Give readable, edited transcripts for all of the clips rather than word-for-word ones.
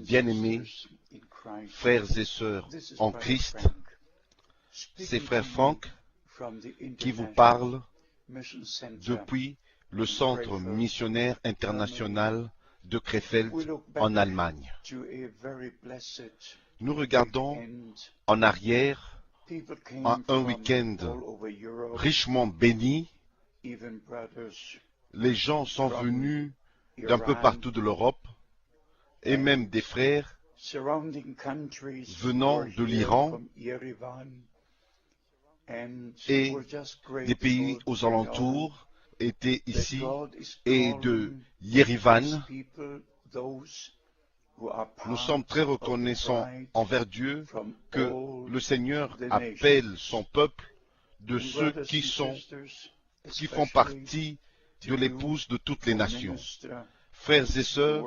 Bien-aimés frères et sœurs en Christ, c'est frère Franck qui vous parle depuis le Centre missionnaire international de Krefeld en Allemagne. Nous regardons en arrière à un week-end richement béni. Les gens sont venus d'un peu partout de l'Europe et même des frères venant de l'Iran et des pays aux alentours étaient ici et de Yerevan. Nous sommes très reconnaissants envers Dieu que le Seigneur appelle son peuple de ceux qui font partie de l'épouse de toutes les nations. Frères et sœurs,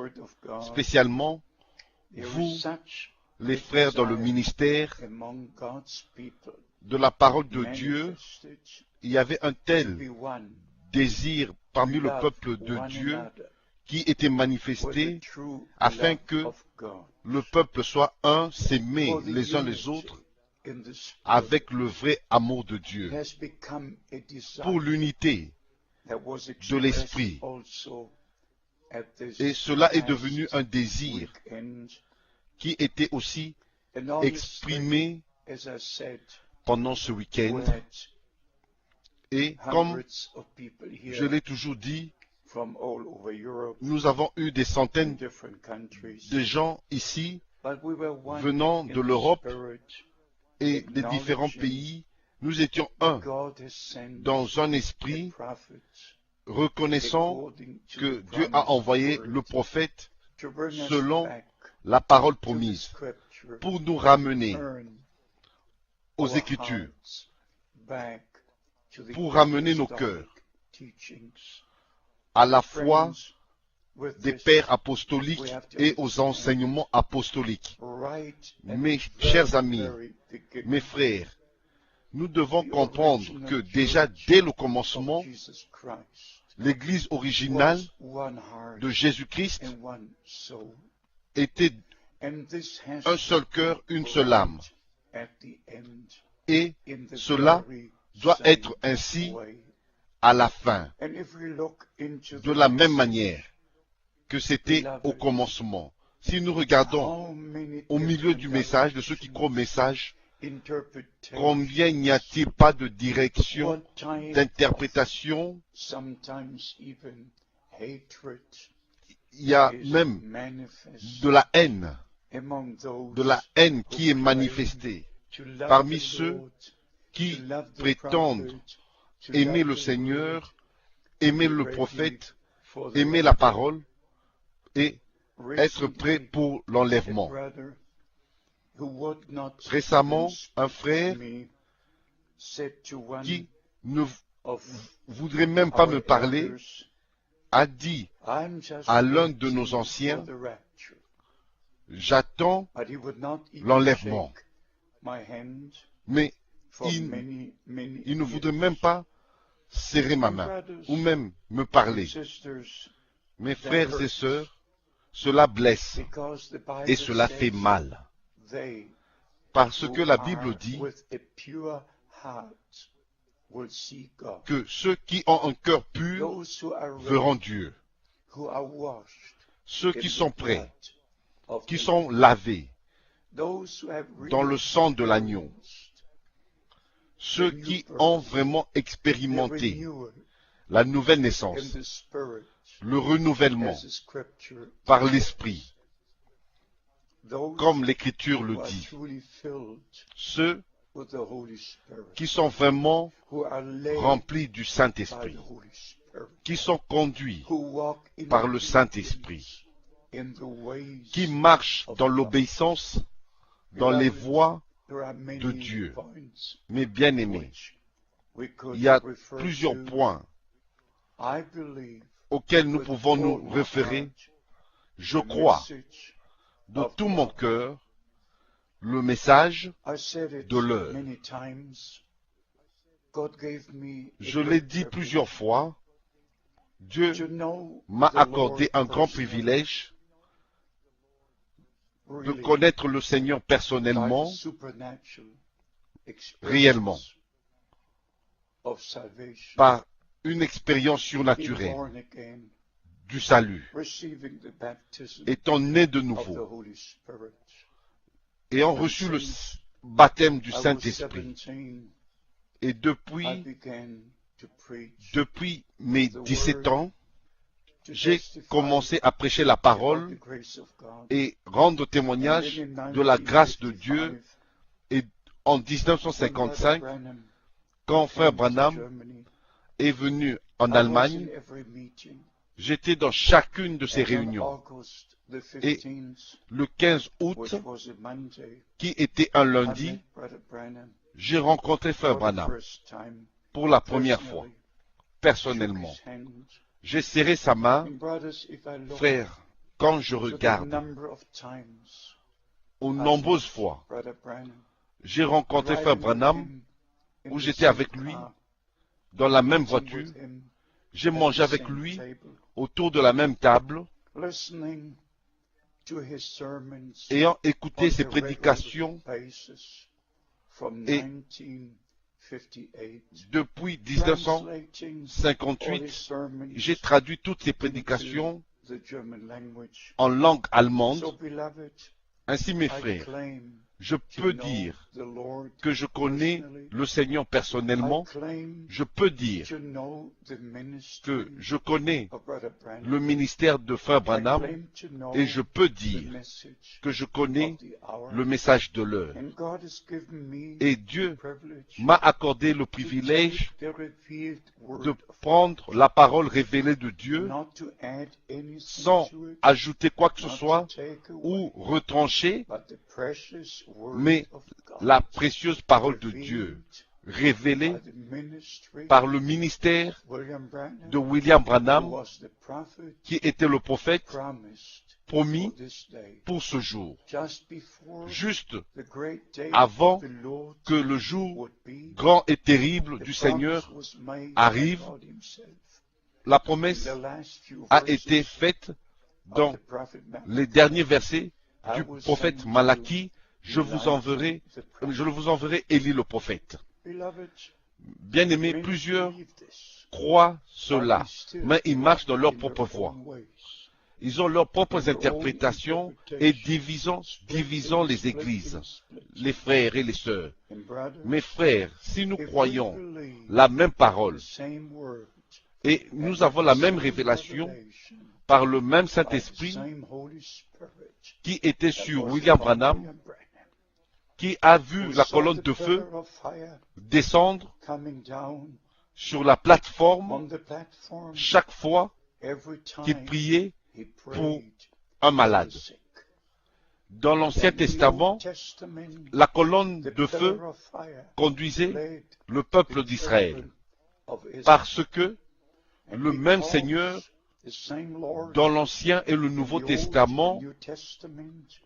spécialement vous, les frères dans le ministère de la parole de Dieu, il y avait un tel désir parmi le peuple de Dieu qui était manifesté afin que le peuple soit un, s'aimer les uns les autres avec le vrai amour de Dieu, pour l'unité de l'esprit. Et cela est devenu un désir qui était aussi exprimé pendant ce week-end. Et comme je l'ai toujours dit, nous avons eu des centaines de gens ici venant de l'Europe et des différents pays. Nous étions un dans un esprit, reconnaissant que Dieu a envoyé le prophète selon la parole promise pour nous ramener aux Écritures, pour ramener nos cœurs à la foi des pères apostoliques et aux enseignements apostoliques. Mes chers amis, mes frères, nous devons comprendre que déjà dès le commencement, l'Église originale de Jésus-Christ était un seul cœur, une seule âme. Et cela doit être ainsi à la fin, de la même manière que c'était au commencement. Si nous regardons au milieu du message, de ceux qui croient au message, combien n'y a-t-il pas de direction, d'interprétation? Il y a même de la haine qui est manifestée parmi ceux qui prétendent aimer le Seigneur, aimer le prophète, aimer la parole et être prêt pour l'enlèvement. Récemment, un frère qui ne voudrait même pas me parler a dit à l'un de nos anciens, j'attends l'enlèvement. Mais il ne voudrait même pas serrer ma main ou même me parler. Mes frères et sœurs, cela blesse et cela fait mal. Parce que la Bible dit que ceux qui ont un cœur pur verront Dieu. Ceux qui sont prêts, qui sont lavés dans le sang de l'agneau, ceux qui ont vraiment expérimenté la nouvelle naissance, le renouvellement par l'Esprit, comme l'Écriture le dit, ceux qui sont vraiment remplis du Saint-Esprit, qui sont conduits par le Saint-Esprit, qui marchent dans l'obéissance, dans les voies de Dieu. Mais bien aimés, il y a plusieurs points auquel nous pouvons nous référer. Je crois de tout mon cœur le message de l'heure. Je l'ai dit plusieurs fois, Dieu m'a accordé un grand privilège de connaître le Seigneur personnellement, réellement, par une expérience surnaturelle du salut, étant né de nouveau, ayant reçu le baptême du Saint-Esprit. Et depuis mes 17 ans, j'ai commencé à prêcher la parole et rendre témoignage de la grâce de Dieu. Et en 1955, quand Frère Branham est venu en Allemagne, j'étais dans chacune de ces réunions. Et le 15 août, qui était un lundi, j'ai rencontré Frère Branham pour la première fois, personnellement. J'ai serré sa main. Frère, quand je regarde aux nombreuses fois, j'ai rencontré Frère Branham, où j'étais avec lui, dans la même voiture, j'ai mangé avec lui, autour de la même table, ayant écouté ses prédications, et depuis 1958, j'ai traduit toutes ces prédications en langue allemande. Ainsi, mes frères, je peux dire que je connais le Seigneur personnellement. Je peux dire que je connais le ministère de Frère Branham et je peux dire que je connais le message de l'heure. Et Dieu m'a accordé le privilège de prendre la parole révélée de Dieu sans ajouter quoi que ce soit ou retrancher, mais la précieuse parole de Dieu révélée par le ministère de William Branham, qui était le prophète promis pour ce jour, juste avant que le jour grand et terrible du Seigneur arrive. La promesse a été faite dans les derniers versets du prophète Malachie. Je vous enverrai Élie le prophète. Bien-aimés, plusieurs croient cela, mais ils marchent dans leur propre voie. Ils ont leurs propres interprétations et divisant les églises, les frères et les sœurs. Mes frères, si nous croyons la même parole et nous avons la même révélation par le même Saint-Esprit qui était sur William Branham, qui a vu la colonne de feu descendre sur la plateforme chaque fois qu'il priait pour un malade. Dans l'Ancien Testament, la colonne de feu conduisait le peuple d'Israël, parce que le même Seigneur, dans l'Ancien et le Nouveau Testament,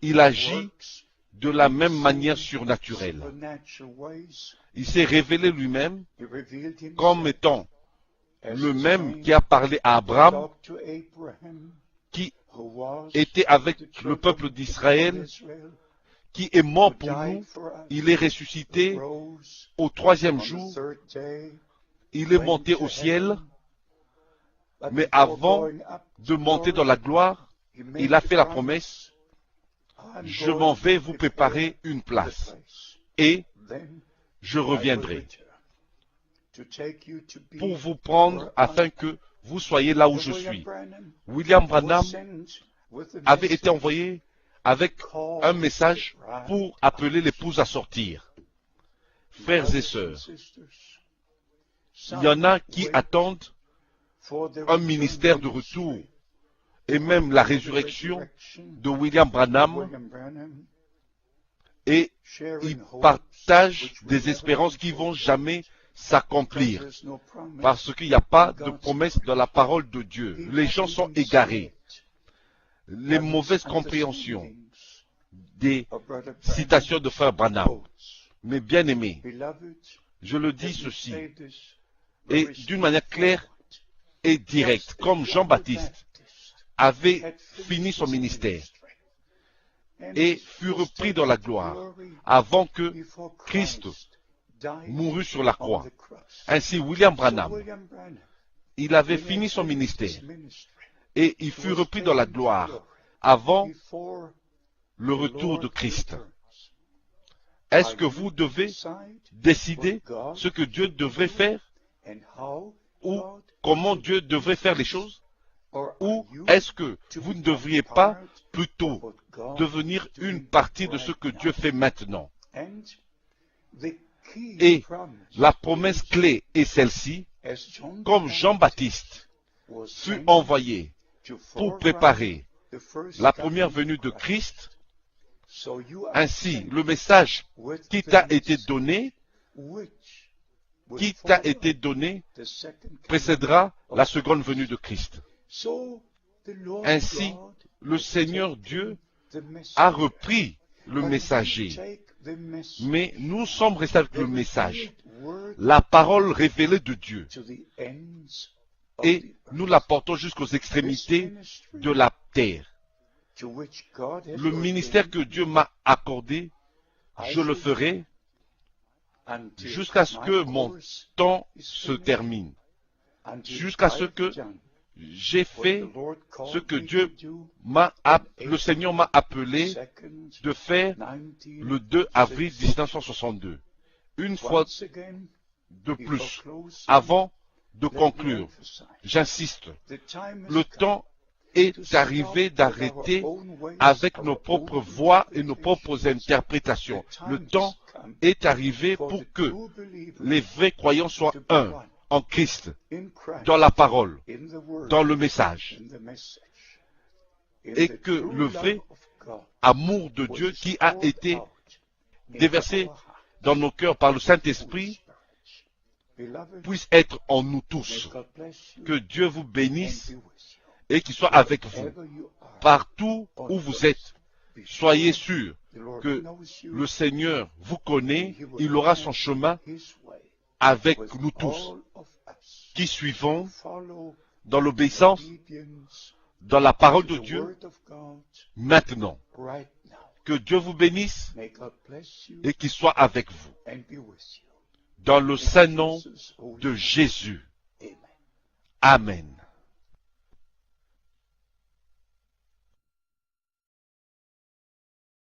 il agit de la même manière surnaturelle. Il s'est révélé lui-même comme étant le même qui a parlé à Abraham, qui était avec le peuple d'Israël, qui est mort pour nous. Il est ressuscité au troisième jour. Il est monté au ciel. Mais avant de monter dans la gloire, il a fait la promesse: je m'en vais vous préparer une place et je reviendrai pour vous prendre afin que vous soyez là où je suis. William Branham avait été envoyé avec un message pour appeler l'épouse à sortir. Frères et sœurs, il y en a qui attendent un ministère de retour et même la résurrection de William Branham, et ils partagent des espérances qui vont jamais s'accomplir. Parce qu'il n'y a pas de promesse dans la parole de Dieu. Les gens sont égarés. Les mauvaises compréhensions des citations de Frère Branham. Mais bien aimés, je le dis ceci, et d'une manière claire et directe, comme Jean-Baptiste avait fini son ministère et fut repris dans la gloire avant que Christ mourut sur la croix. Ainsi, William Branham, il avait fini son ministère et il fut repris dans la gloire avant le retour de Christ. Est-ce que vous devez décider ce que Dieu devrait faire ou comment Dieu devrait faire les choses? Ou est-ce que vous ne devriez pas plutôt devenir une partie de ce que Dieu fait maintenant? Et la promesse clé est celle-ci, comme Jean-Baptiste fut envoyé pour préparer la première venue de Christ, ainsi le message qui t'a été donné précédera la seconde venue de Christ. Ainsi, le Seigneur Dieu a repris le messager, mais nous sommes restés avec le message, la parole révélée de Dieu, et nous la portons jusqu'aux extrémités de la terre. Le ministère que Dieu m'a accordé, je le ferai jusqu'à ce que mon temps se termine, jusqu'à ce que j'ai fait ce que le Seigneur m'a appelé de faire le 2 avril 1962. Une fois de plus, avant de conclure, j'insiste, le temps est arrivé d'arrêter avec nos propres voix et nos propres interprétations. Le temps est arrivé pour que les vrais croyants soient un en Christ, dans la parole, dans le message, et que le vrai amour de Dieu qui a été déversé dans nos cœurs par le Saint-Esprit puisse être en nous tous. Que Dieu vous bénisse et qu'il soit avec vous. Partout où vous êtes, soyez sûrs que le Seigneur vous connaît, il aura son chemin avec nous tous, qui suivons dans l'obéissance, dans la parole de Dieu, maintenant. Que Dieu vous bénisse et qu'il soit avec vous. Dans le saint nom de Jésus. Amen.